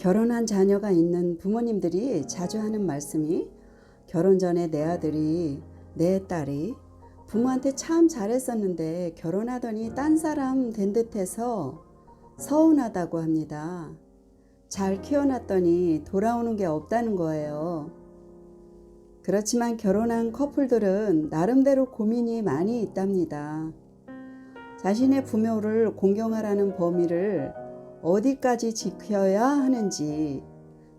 결혼한 자녀가 있는 부모님들이 자주 하는 말씀이 결혼 전에 내 아들이, 내 딸이 부모한테 참 잘했었는데 결혼하더니 딴 사람 된 듯해서 서운하다고 합니다. 잘 키워놨더니 돌아오는 게 없다는 거예요. 그렇지만 결혼한 커플들은 나름대로 고민이 많이 있답니다. 자신의 부모를 공경하라는 범위를 어디까지 지켜야 하는지,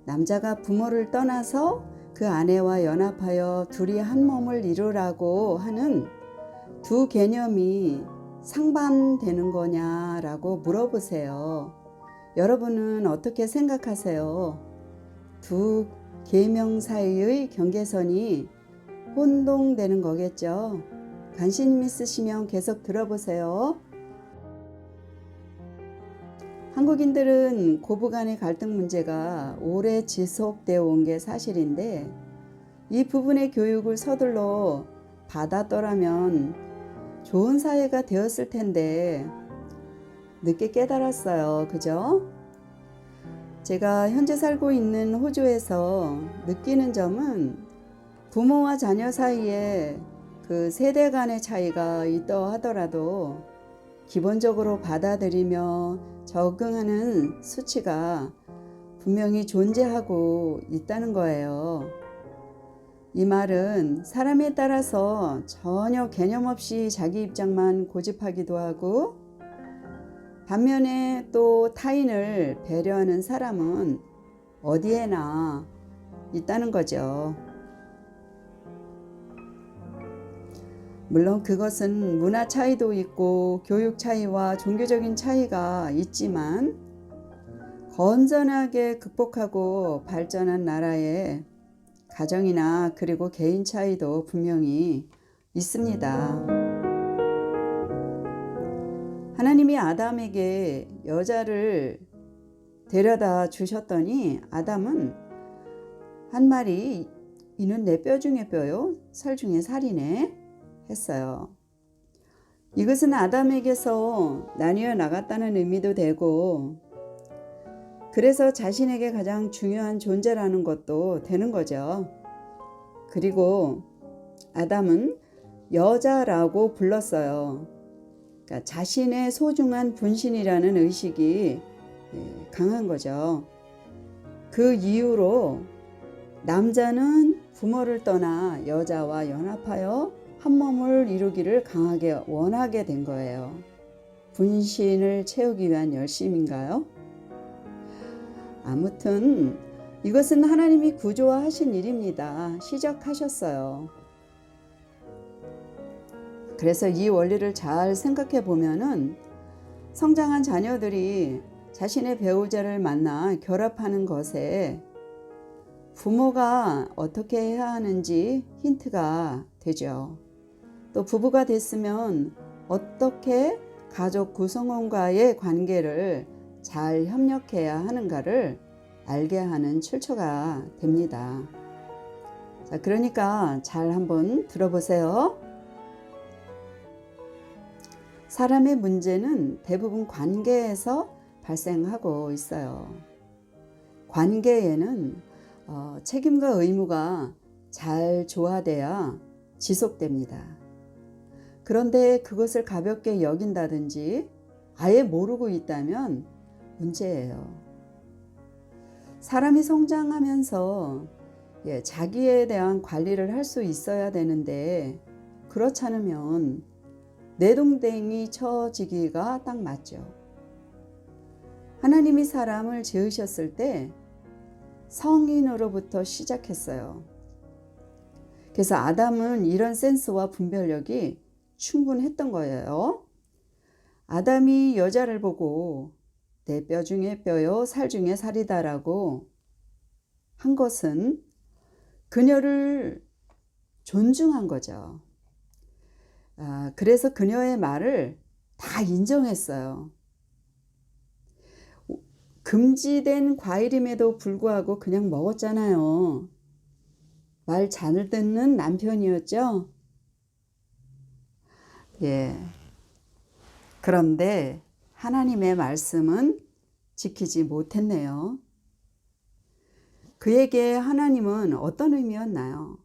남자가 부모를 떠나서 그 아내와 연합하여 둘이 한 몸을 이루라고 하는 두 개념이 상반되는 거냐라고 물어보세요. 여러분은 어떻게 생각하세요? 두 계명 사이의 경계선이 혼동되는 거겠죠? 관심 있으시면 계속 들어보세요. 한국인들은 고부간의 갈등 문제가 오래 지속되어 온 게 사실인데, 이 부분의 교육을 서둘러 받았더라면 좋은 사회가 되었을 텐데 늦게 깨달았어요. 그죠? 제가 현재 살고 있는 호주에서 느끼는 점은 부모와 자녀 사이에 그 세대 간의 차이가 있다 하더라도 기본적으로 받아들이며 적응하는 수치가 분명히 존재하고 있다는 거예요. 이 말은 사람에 따라서 전혀 개념 없이 자기 입장만 고집하기도 하고, 반면에 또 타인을 배려하는 사람은 어디에나 있다는 거죠. 물론 그것은 문화 차이도 있고 교육 차이와 종교적인 차이가 있지만, 건전하게 극복하고 발전한 나라에 가정이나 그리고 개인 차이도 분명히 있습니다. 하나님이 아담에게 여자를 데려다 주셨더니 아담은 한 말이 이는 내 뼈 중에 뼈요 살 중에 살이네 했어요. 이것은 아담에게서 나뉘어 나갔다는 의미도 되고, 그래서 자신에게 가장 중요한 존재라는 것도 되는 거죠. 그리고 아담은 여자라고 불렀어요. 그러니까 자신의 소중한 분신이라는 의식이 강한 거죠. 그 이유로 남자는 부모를 떠나 여자와 연합하여 한 몸을 이루기를 강하게 원하게 된 거예요. 분신을 채우기 위한 열심인가요? 아무튼 이것은 하나님이 구조화하신 일입니다. 시작하셨어요. 그래서 이 원리를 잘 생각해 보면은 성장한 자녀들이 자신의 배우자를 만나 결합하는 것에 부모가 어떻게 해야 하는지 힌트가 되죠. 또 부부가 됐으면 어떻게 가족 구성원과의 관계를 잘 협력해야 하는가를 알게 하는 출처가 됩니다. 자, 그러니까 잘 한번 들어보세요. 사람의 문제는 대부분 관계에서 발생하고 있어요. 관계에는 책임과 의무가 잘 조화돼야 지속됩니다. 그런데 그것을 가볍게 여긴다든지 아예 모르고 있다면 문제예요. 사람이 성장하면서 자기에 대한 관리를 할 수 있어야 되는데, 그렇지 않으면 내동댕이 쳐지기가 딱 맞죠. 하나님이 사람을 지으셨을 때 성인으로부터 시작했어요. 그래서 아담은 이런 센스와 분별력이 충분했던 거예요. 아담이 여자를 보고 내 뼈 중에 뼈요 살 중에 살이다라고 한 것은 그녀를 존중한 거죠. 그래서 그녀의 말을 다 인정했어요. 금지된 과일임에도 불구하고 그냥 먹었잖아요. 말 잘 듣는 남편이었죠. 그런데 하나님의 말씀은 지키지 못했네요. 그에게 하나님은 어떤 의미였나요?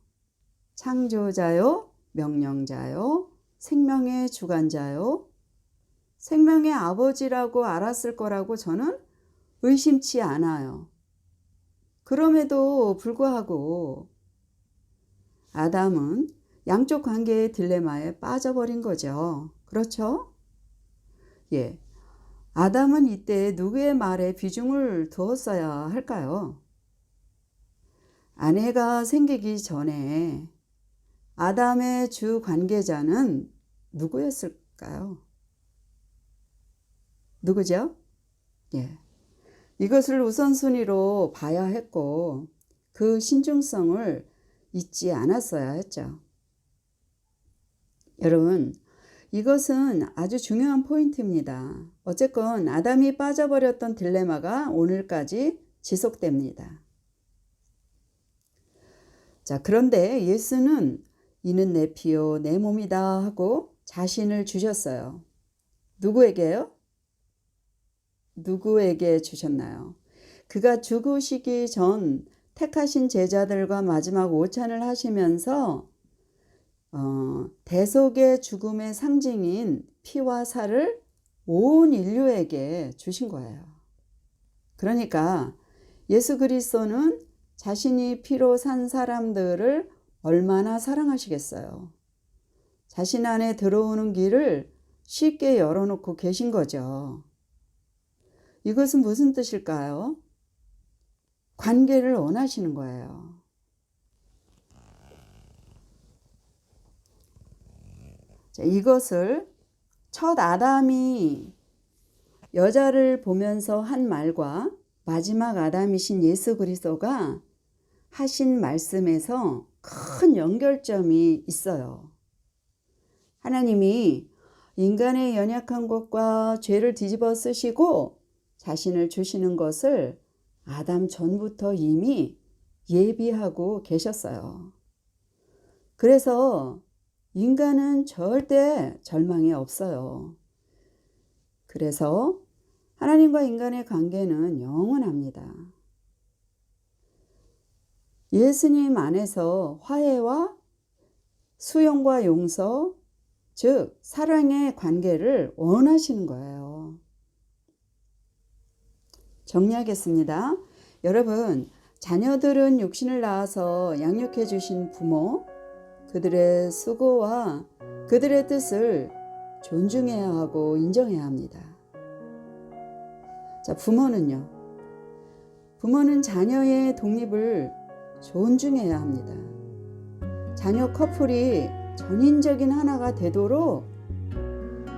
창조자요? 명령자요? 생명의 주관자요? 생명의 아버지라고 알았을 거라고 저는 의심치 않아요. 그럼에도 불구하고 아담은 양쪽 관계의 딜레마에 빠져버린 거죠. 그렇죠? 예. 아담은 이때 누구의 말에 비중을 두었어야 할까요? 아내가 생기기 전에 아담의 주 관계자는 누구였을까요? 누구죠? 예. 이것을 우선순위로 봐야 했고 그 신중성을 잊지 않았어야 했죠. 여러분, 이것은 아주 중요한 포인트입니다. 어쨌건 아담이 빠져버렸던 딜레마가 오늘까지 지속됩니다. 자, 그런데 예수는 이는 내 피요 내 몸이다 하고 자신을 주셨어요. 누구에게요? 누구에게 주셨나요? 그가 죽으시기 전 택하신 제자들과 마지막 오찬을 하시면서 대속의 죽음의 상징인 피와 살을 온 인류에게 주신 거예요. 그러니까 예수 그리스도는 자신이 피로 산 사람들을 얼마나 사랑하시겠어요. 자신 안에 들어오는 길을 쉽게 열어놓고 계신 거죠. 이것은 무슨 뜻일까요? 관계를 원하시는 거예요. 자, 이것을 첫 아담이 여자를 보면서 한 말과 마지막 아담이신 예수 그리스도가 하신 말씀에서 큰 연결점이 있어요. 하나님이 인간의 연약한 것과 죄를 뒤집어 쓰시고 자신을 주시는 것을 아담 전부터 이미 예비하고 계셨어요. 그래서 인간은 절대 절망이 없어요. 그래서 하나님과 인간의 관계는 영원합니다. 예수님 안에서 화해와 수용과 용서, 즉 사랑의 관계를 원하시는 거예요. 정리하겠습니다. 여러분, 자녀들은 육신을 낳아서 양육해 주신 부모, 그들의 수고와 그들의 뜻을 존중해야 하고 인정해야 합니다. 자, 부모는요. 부모는 자녀의 독립을 존중해야 합니다. 자녀 커플이 전인적인 하나가 되도록,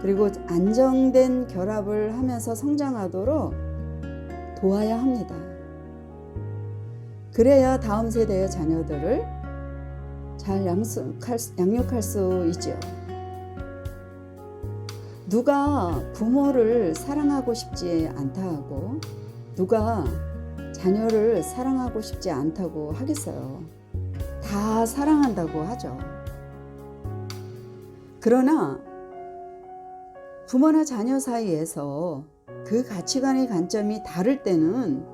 그리고 안정된 결합을 하면서 성장하도록 도와야 합니다. 그래야 다음 세대의 자녀들을 잘 양육할 수 있죠. 누가 부모를 사랑하고 싶지 않다 하고 누가 자녀를 사랑하고 싶지 않다고 하겠어요. 다 사랑한다고 하죠. 그러나 부모나 자녀 사이에서 그 가치관의 관점이 다를 때는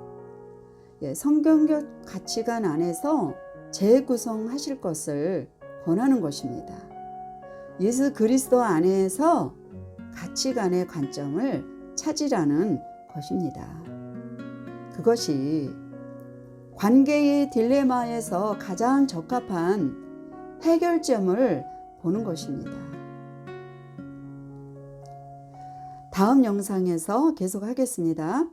성경적 가치관 안에서 재구성하실 것을 권하는 것입니다. 예수 그리스도 안에서 가치관의 관점을 찾으라는 것입니다. 그것이 관계의 딜레마에서 가장 적합한 해결점을 보는 것입니다. 다음 영상에서 계속하겠습니다.